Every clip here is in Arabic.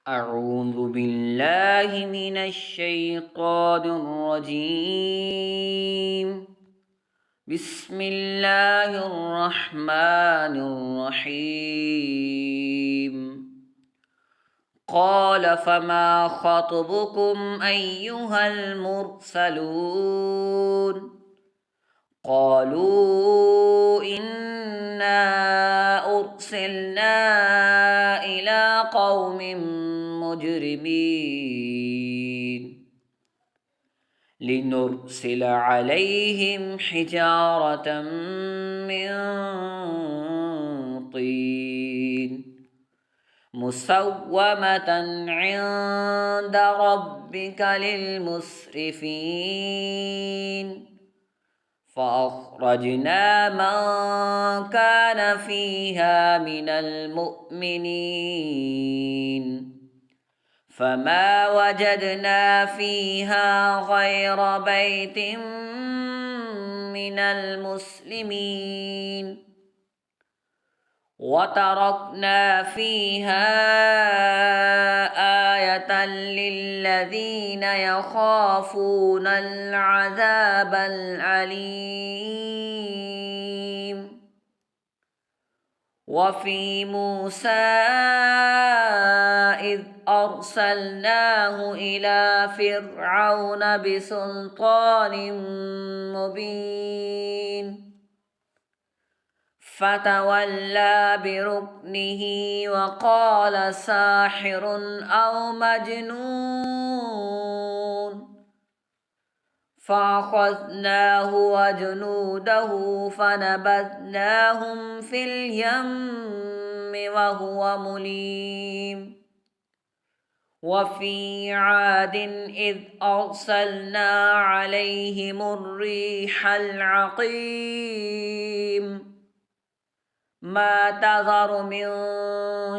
أعوذ بالله من الشيطان الرجيم. بسم الله الرحمن الرحيم. قال فما خطبكم أيها المرسلون؟ قالوا إنا أرسلنا إلى قوم مجرمين لنرسل عليهم حجارة من طين مسومة عند ربك للمسرفين فأخرجنا من كان فيها من المؤمنين فما وجدنا فيها غير بيت من المسلمين وتركنا فيها آية للذين يخافون العذاب الأليم. وفي موسى إذ أرسلناه إلى فرعون بسلطان مبين فتولى بركنه وقال ساحر أو مجنون فأخذناه وجنوده فنبذناهم في اليم وهو مليم. وفي عاد إذ أرسلنا عليهم الريح العقيم ما تذر من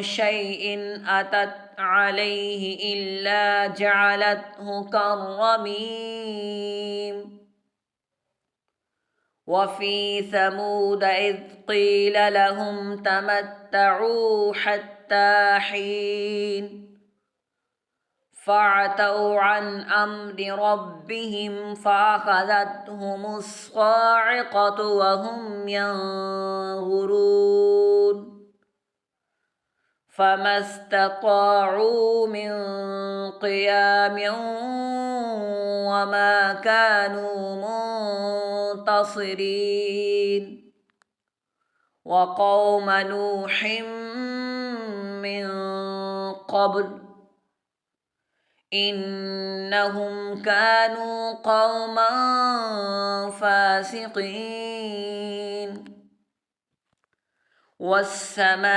شيء أتت عليه إلا جعلته كالرميم. وفي ثمود إذ قيل لهم تمتعوا حتى حين فعتوا عن أمر ربهم فأخذتهم الصاعقة وهم ينظرون فما استطاعوا من قيام وما كانوا منتصرين. وقوم نوح من قبل إنهم كانوا قوما فاسقين. والسماء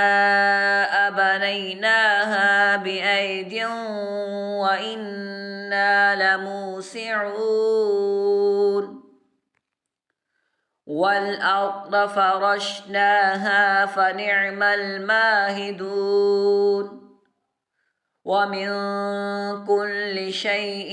بنيناها بأيد وإنا لموسعون. والأرض فرشناها فنعم الماهدون. ومن كل شيء